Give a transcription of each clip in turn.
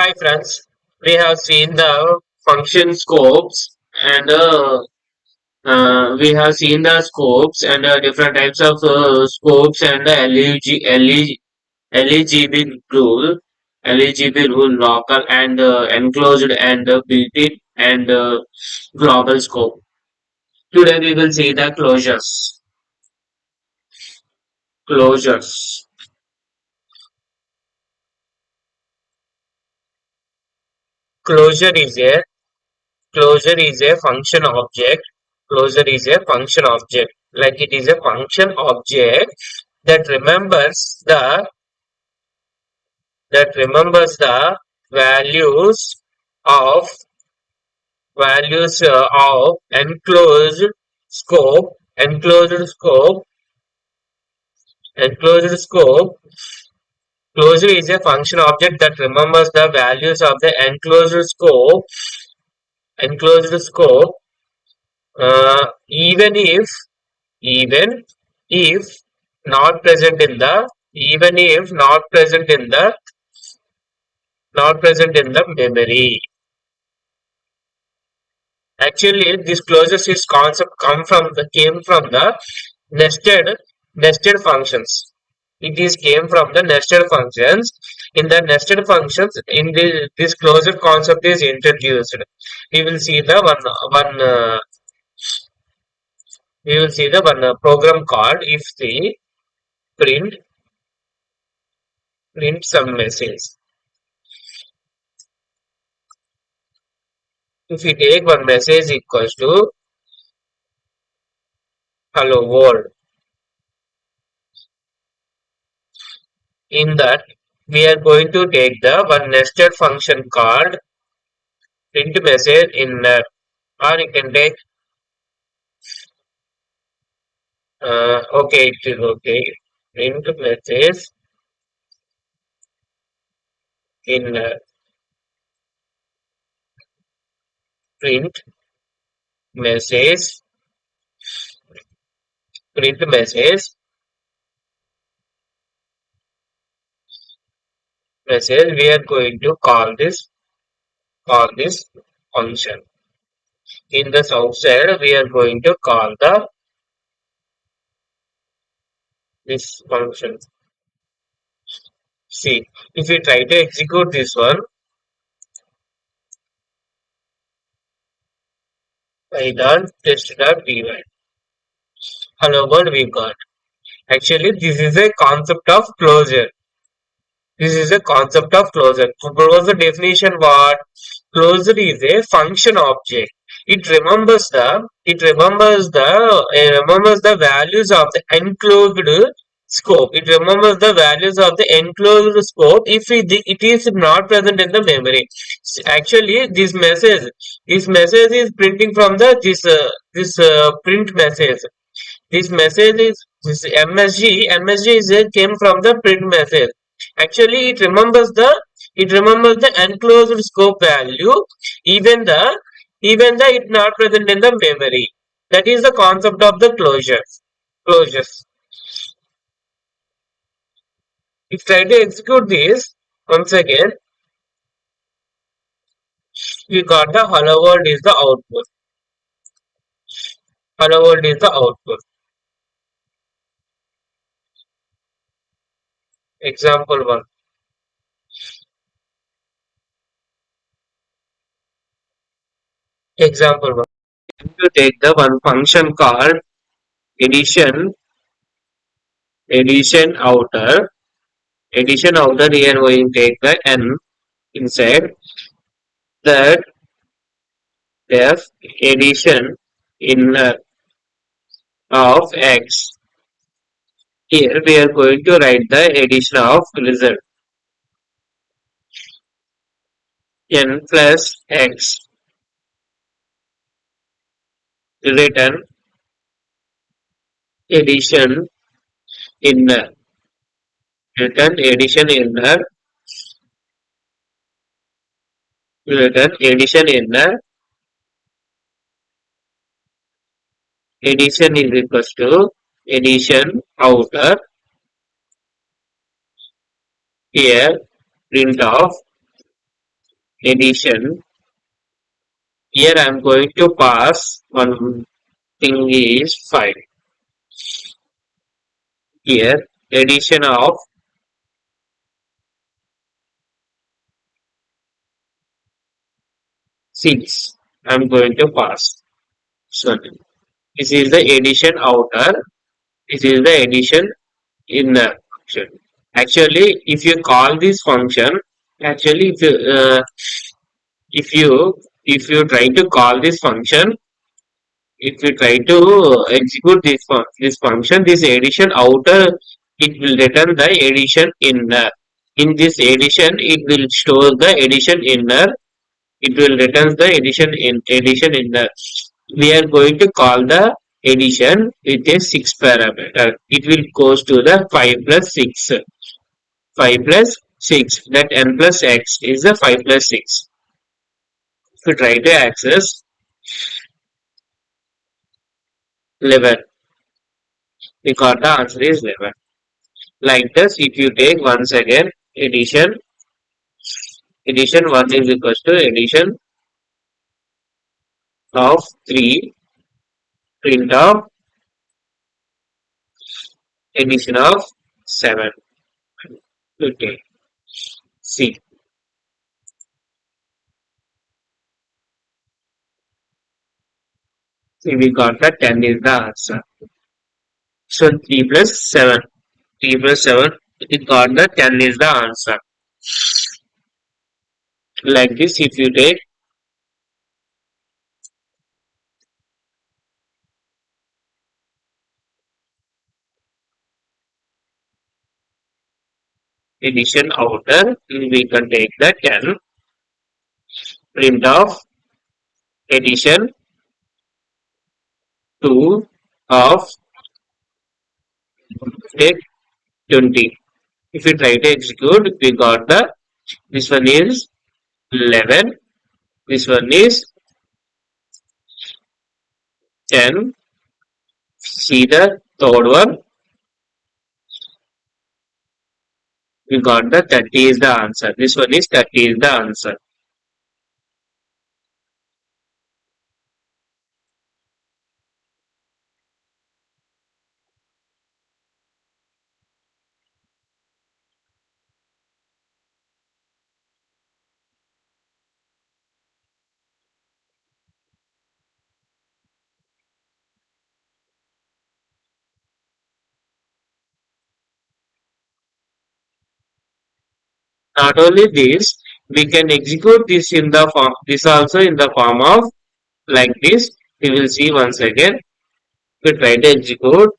Hi friends, we have seen the function scopes and we have seen the scopes and different types of scopes and the LEGB rule, LEGB rule local and enclosed and built-in and global scope. Today we will see the closures. Closures. Closure is a Closure is a function object. Closure is a function object. Like it is a function object that remembers the values of of scope, enclosed scope, enclosed scope. Closure is a function object that remembers the values of the enclosed scope, even even if not present in the even if not present in the memory. Actually, this closures is concept came from the nested nested functions. It is came from the nested functions. In the nested functions, in this closure concept is introduced. We will see the one we will see the one program called if the print print some message. If we take one message equals to hello world, in that we are going to take the one nested function called print message inner, or you can take okay, it is okay. Print message inner, print message, print message. We are going to call this function. In the outside, we are going to call the this function. See, if we try to execute this one, Python test.py. Hello world we got. Actually, this is a concept of closure. This is a concept of closure. Closure definition what? Closure is a function object. It remembers the values of the enclosed scope. It remembers the values of the enclosed scope if it is not present in the memory. Actually, this message is printing from the this print message. This message is this MSG. MSG is came from the print message. Actually, it remembers the enclosed scope value, even the it not present in the memory. That is the concept of the closures. Closures. If try to execute this once again, we got the hello world is the output. Hello world is the output. Example one. Example one. To take the one function called addition addition outer here we take the n inside that def addition inner of x. Here we are going to write the addition of result n plus x return addition inner return addition inner return addition is equals to addition outer. Here print of addition. Here I am going to pass one thing is 5. Here addition of 6. I am going to pass. So this is the addition outer. This is the addition inner function. Actually, if you call this function, actually if you if you try to call this function, if you try to execute this function, this addition outer, it will return the addition inner. In this addition, it will store the addition inner. It will return the addition inner. We are going to call the addition with a 6 parameter. It will goes to the 5 plus 6. 5 plus 6, that n plus x is the 5 plus 6. If you try to access 11, we got the answer is 11. Like this, if you take once again addition, addition 1 is equals to addition of 3, print of addition of 7. Okay, see, see we got the 10 is the answer. So 3 plus 7, 3 plus 7, we got the 10 is the answer. Like this, if you take addition outer, we can take the 10, print of addition 2 of take 20. If you try to execute, we got the, this one is 11, this one is 10. See the third one, we got the 30 is the answer. This one is 30 is the answer. Not only this, we can execute this in the form, this also in the form of like this. We will see once again. We try to execute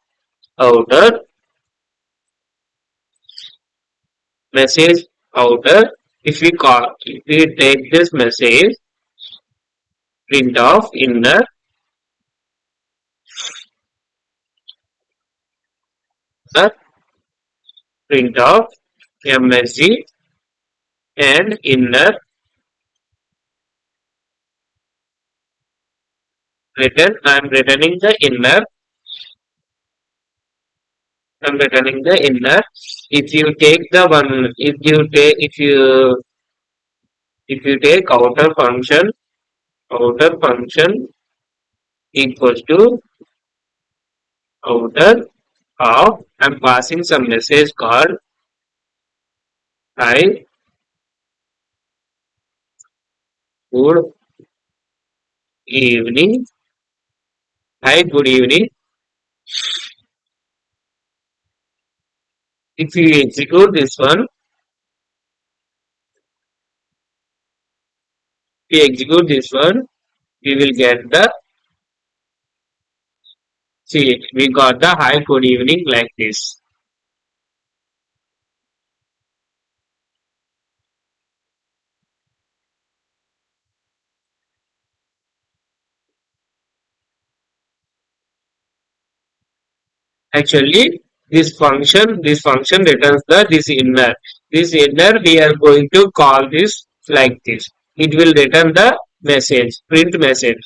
outer, message outer. If we take this message, print of inner, the print of msg and inner return. I am returning the inner. I am returning the inner. If you take the one, if you take outer function equals to outer of, I am passing some message called hi good evening. Hi good evening. If you execute this one, if you execute this one, we will get the, see, we got the hi good evening like this. Actually, this function returns the this inner. This inner we are going to call this like this. It will return the message, print message.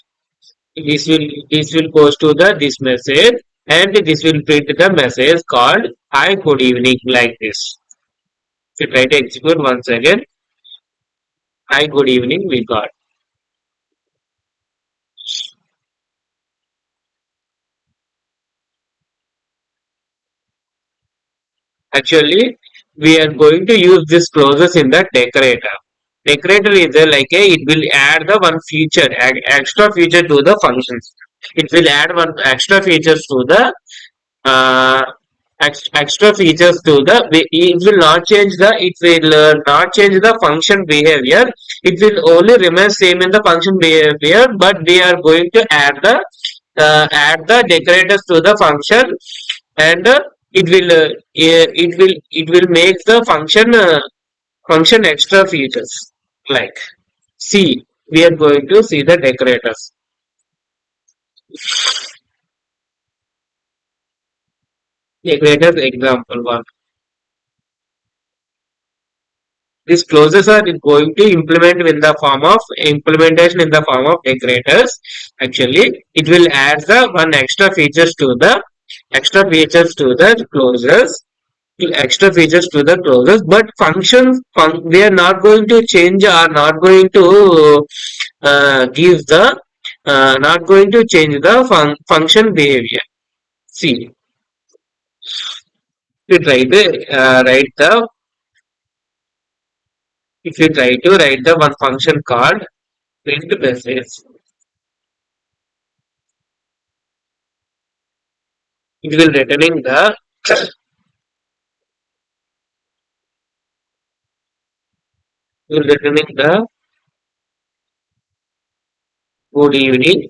This will goes to the this message, and this will print the message called hi good evening like this. If you try to execute once again, Hi, good evening. We got. Actually, we are going to use this clauses in the decorator. Decorator is like a, it will add the one feature, extra feature to the functions. It will add one extra features to the uh, extra features to the. It will not change the. It will not change the function behavior. It will only remain same in the function behavior, but we are going to add the decorators to the function, and it will make the function extra features like see. We are going to see the decorators. Decorators example one. These clauses are going to implement in the form of implementation in the form of decorators. Actually, it will add the one extra features to the clauses, extra features to the clauses, but we are not going to change or not going to give the not going to change the function behavior. See, if you try to write the if you try to write the one function called print message, it will returning the will returning the good evening,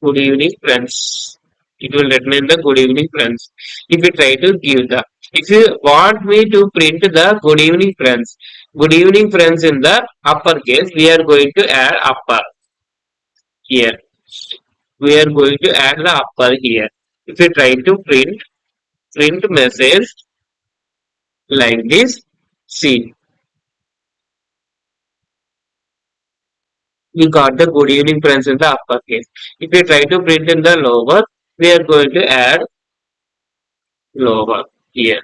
good evening friends. It will return the good evening friends. If you try to give the, if you want me to print the good evening friends in the uppercase, we are going to add upper here. We are going to add the upper here. If you try to print message like this, see, we got the good evening friends in the uppercase. If you try to print in the lower, we are going to add lower here.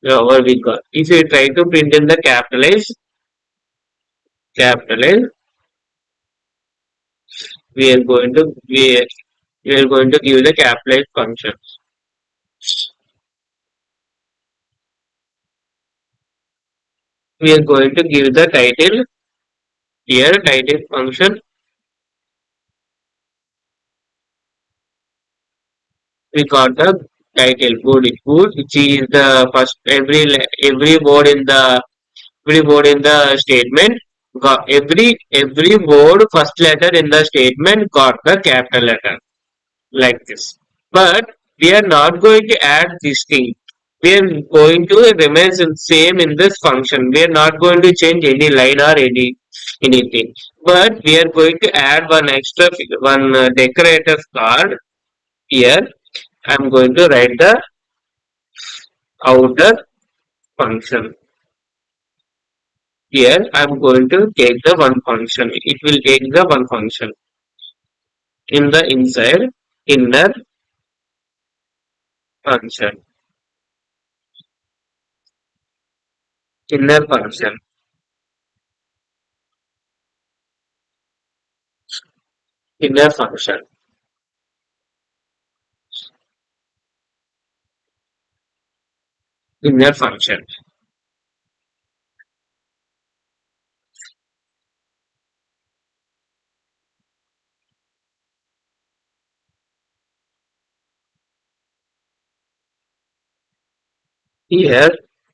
Lower we got. If you try to print in the capitalize, we are going to we are going to give the capitalize function. We are going to give the title here. Title function. We got the title good, which is the first every word in the statement. Got every word first letter in the statement got the capital letter like this. But we are not going to add this thing. We are going to remain same in this function. We are not going to change any line or anything. But we are going to add one extra one decorator card here. I'm going to write the outer function. Here I'm going to take the one function. It will take the one function in the inside inner function. Inner function. Inner function. Inner function. Here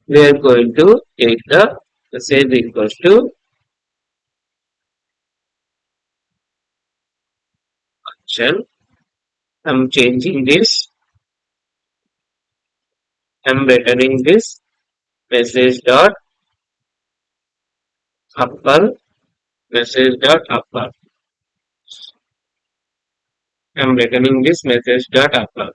we are going to take the same equals to function. I'm changing this. I'm returning this message dot upper message dot upper. I'm returning this message dot upper.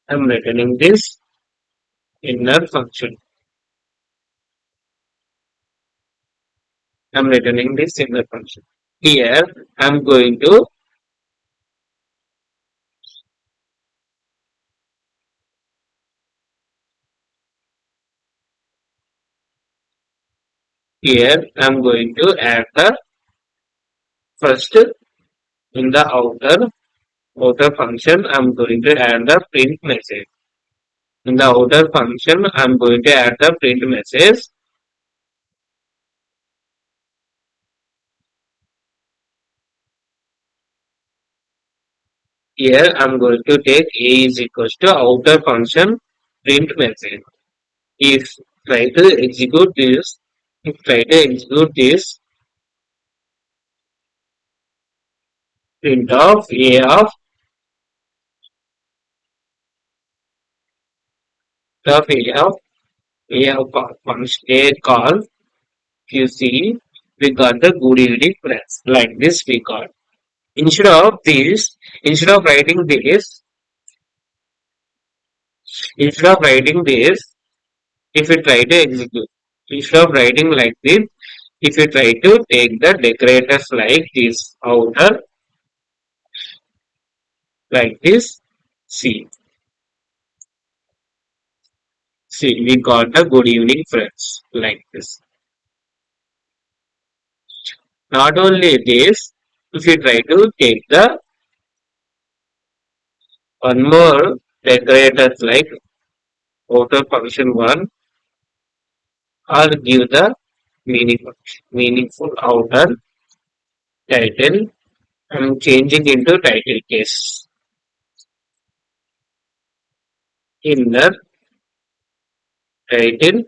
I'm returning this inner function. I'm returning this single function. Here I'm going to here I'm going to add the first in the outer function. I'm going to add the print message. In the outer function, I'm going to add the print message. Here I'm going to take a is equals to outer function print message. If try to execute this, if try to execute this, print of a of function a call. You see, we got the good evening press like this. We got instead of writing this, instead of writing this, if we try to execute, instead of writing like this, if you try to take the decorators like this outer like this, see, see, we got the good evening friends like this. Not only this, if you try to take the one more decorators like outer function one or give the meaningful outer title. I'm changing into title case. Inner title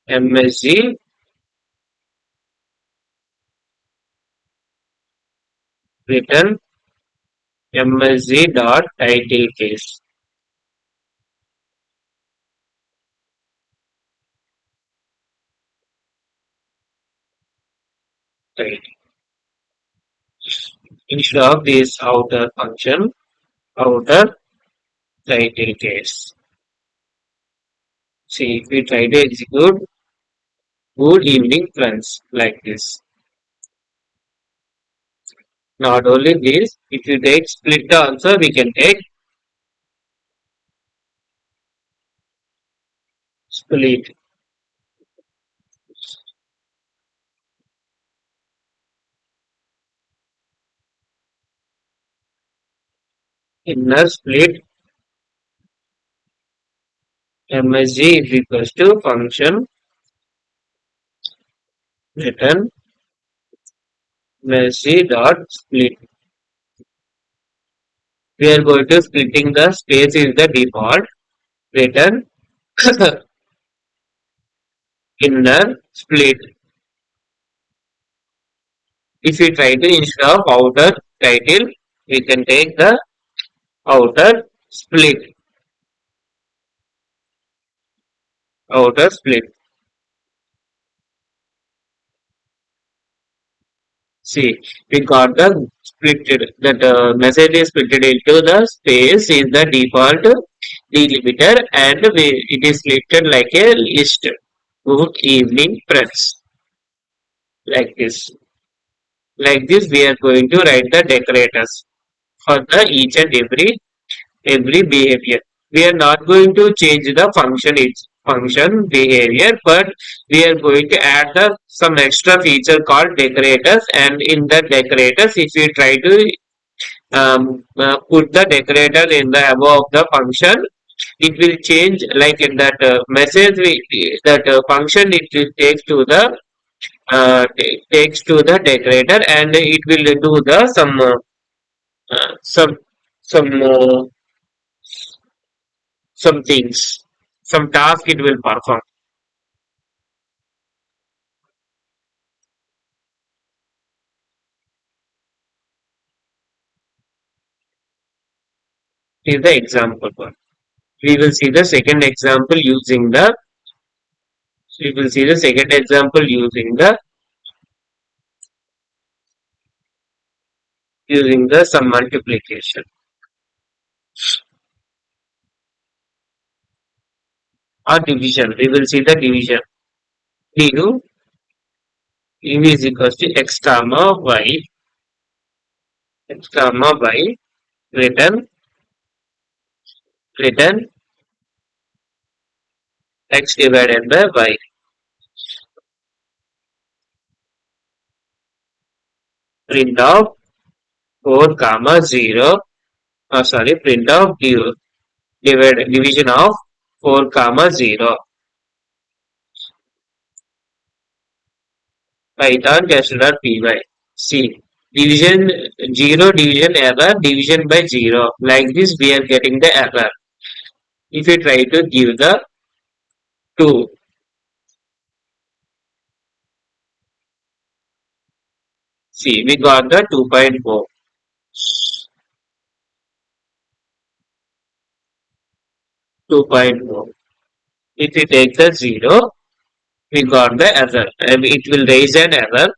MSG return MSG dot title case. Right. Instead of this outer function, outer title case. See, if we try to execute good evening friends like this. Not only this, if you take split also, we can take split. Inner split MSG is equals to function return MSG dot split. We are going to splitting the space is the default return inner split. If we try to instead of outer title, we can take the outer split. Outer split. See, we got the splitted. That message is splitted into the space is the default delimiter, and it is splitted like a list. Good evening, friends. Like this. Like this, we are going to write the decorators for the each and every behavior. We are not going to change the function behavior, but we are going to add the some extra feature called decorators. And in the decorators, if we try to put the decorator in the above of the function, it will change like in that message that function it will take to the takes to the decorator, and it will do the uh, some some uh, some things, some task it will perform. Is the example one. We will see the second example using the. We will see the second example using the some multiplication or division. We will see the division. du u is equals to x comma y written written x divided by y. Print of 4 comma 0. Sorry, print of division of 4 comma 0. Python test.py. See, division 0 division error division by 0. Like this we are getting the error. If you try to give the 2, see we got the 2.4. 2.4. If we take the 0, we got the error. And it will raise an error.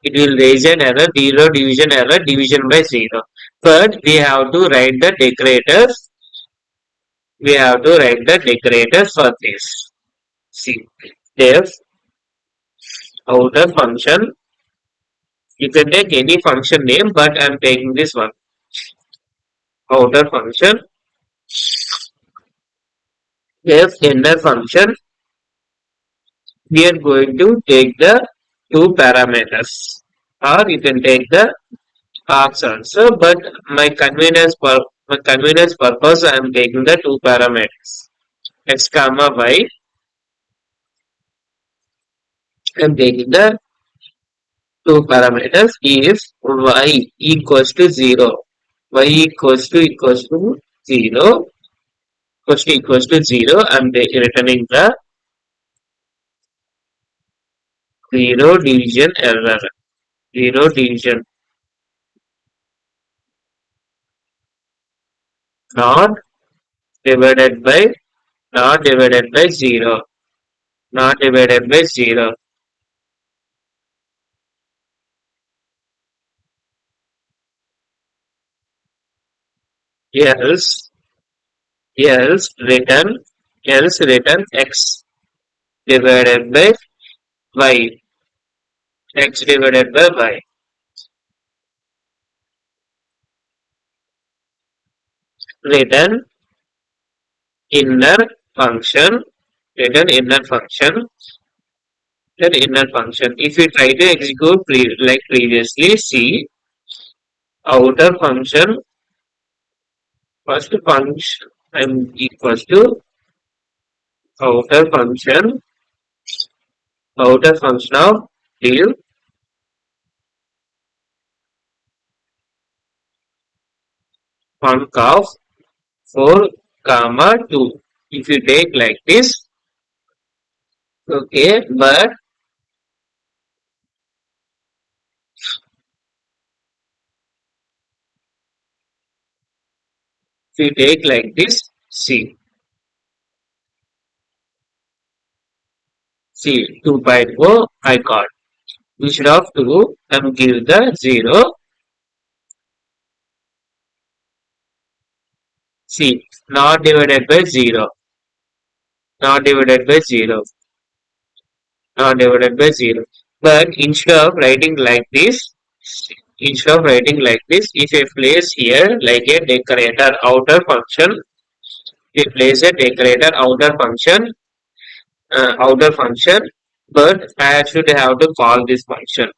It will raise an error, 0 division error, division by 0. But we have to write the decorators. We have to write the decorators for this. See, def outer function. You can take any function name, but I am taking this one. Outer function. Def inner function. We are going to take the two parameters. Or you can take the arcs also, but my convenience purpose I am taking the two parameters x comma y. I am taking the two parameters if y equals to 0, y equals to 0, equals to 0. I am returning the 0 division error, 0 division, not divided by, not divided by 0, not divided by 0. Else, else written, else written x divided by y, x divided by y. Written inner function, written inner function, written inner function. If we try to execute like previously, see outer function, first function I'm equals to outer function of div func of 4 comma 2. If you take like this, okay, but if you take like this, see 2.4 I got. Instead of 2, I'm give the 0. See, not divided by 0, not divided by 0, not divided by 0. But instead of writing like this, if I place here like a decorator outer function, we place a decorator outer function, but I should have to call this function.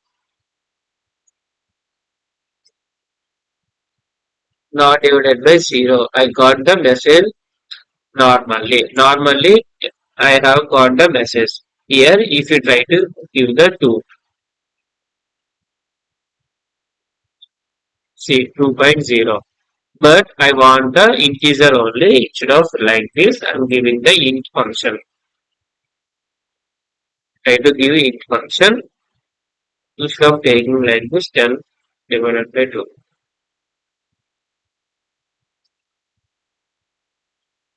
Not divided by 0. I got the message normally. Normally, I have got the message. Here, if you try to give the 2, see 2.0. But I want the integer only. Instead of like this, I am giving the int function. Try to give int function. Instead of taking like this 10 divided by 2.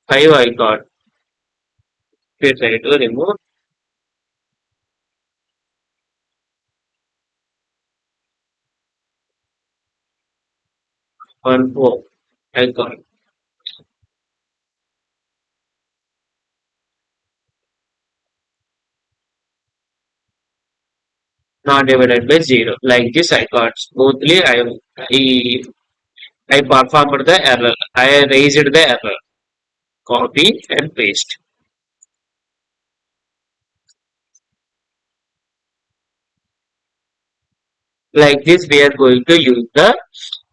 5 I got. If you try to remove 1 4 I got. not divided by 0. Like this I got smoothly. I performed the error. I raised the error. Copy and paste. Like this we are going to use the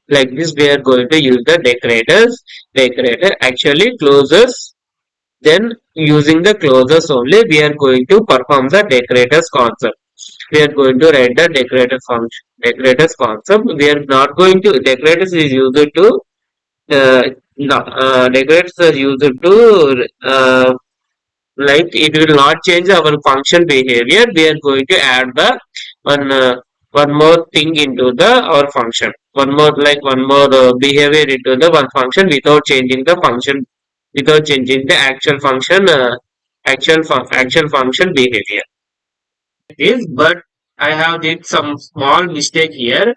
like this we are going to use the decorators. Decorator actually closes. Then using the closes only we are going to perform the decorators concept. We are going to write the decorator function. Decorators concept. We are not going to decorators is used to no, decorators are used to like it will not change our function behavior. We are going to add the one one more thing into the our function. One more behavior into the one function without changing the function, without changing the actual function, actual function behavior. This, but I have did some small mistake here.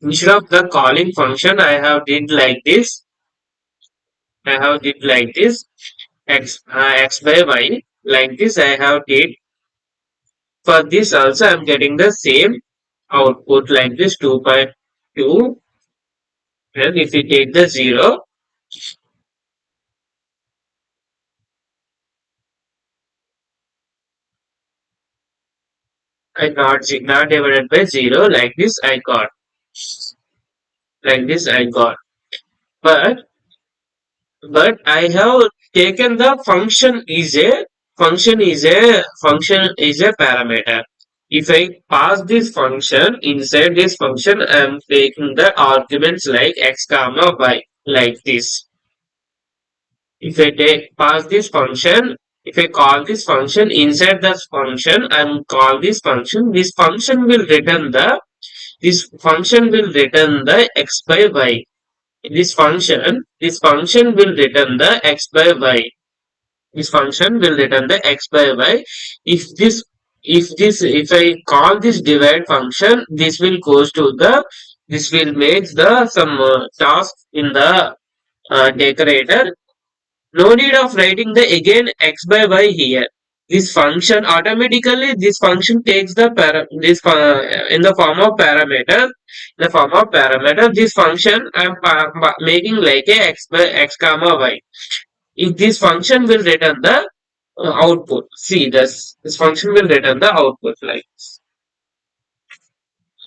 Instead of the calling function, I have did like this. I have did like this x by y. Like this, I have did. For this also, I'm getting the same output like this 2.2. And if we take the 0, I not divided by 0. Like this, I got. Like this, I got. But I have taken the function is a parameter. If I pass this function inside this function, I am taking the arguments like x comma y like this. If I take pass this function, if I call this function inside this function and call this function will return the x by y. This function will return the x by y. This function will return the x by y. If this, if I call this divide function, this will make the some task in the decorator. No need of writing the again x by y here. This function automatically this function takes the in the form of parameter. The form of parameter this function I'm making like a x by x comma y. If this function will return the output. See this function will return the output like this.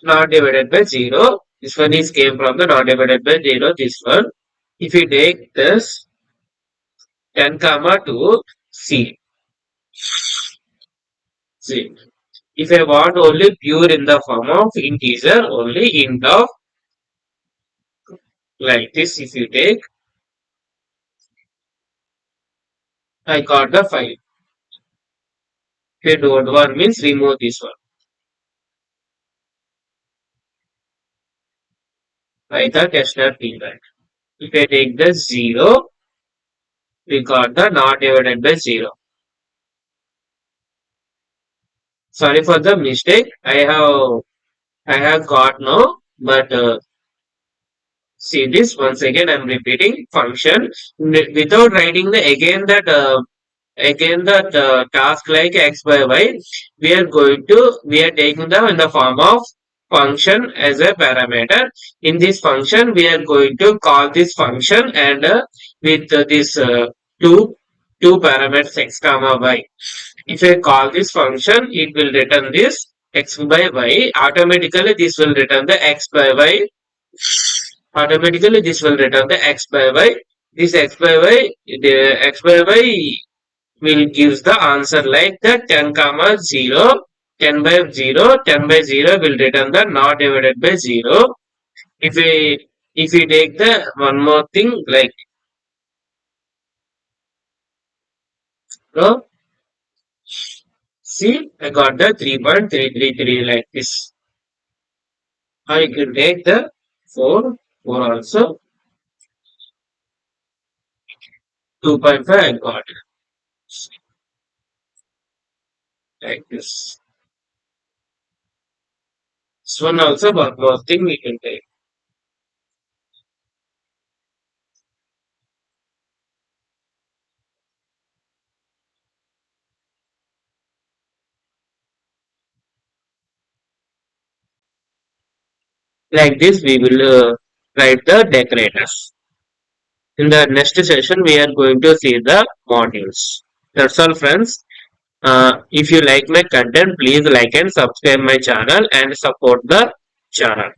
Not divided by 0. This one is came from the not divided by 0. This one. If you take this 10 comma 2 C. See, if I want only pure in the form of integer, only int of like this, if you take, I got the 5. If you don't want means remove this one. By the tester feedback. If I take the 0, we got the not divided by 0. Sorry for the mistake. I have got no, but see this once again. I'm repeating function without writing the again that task like x by y. We are taking them in the form of function as a parameter. In this function we are going to call this function and with this two two parameters x comma y. If I call this function, it will return this x by y. Automatically this will return the x by y. This x by y, the x by y will gives the answer like that 10 comma 0. 10 by 0, 10 by 0 will return the not divided by 0. If we take the one more thing like no, see I got the 3.333 like this. Or you can take the 4, 4 also 2.5 I got it like this. This one also one more thing we can take. Like this, we will write the decorators. In the next session, we are going to see the modules. That's all, friends. If you like my content, please like and subscribe my channel and support the channel.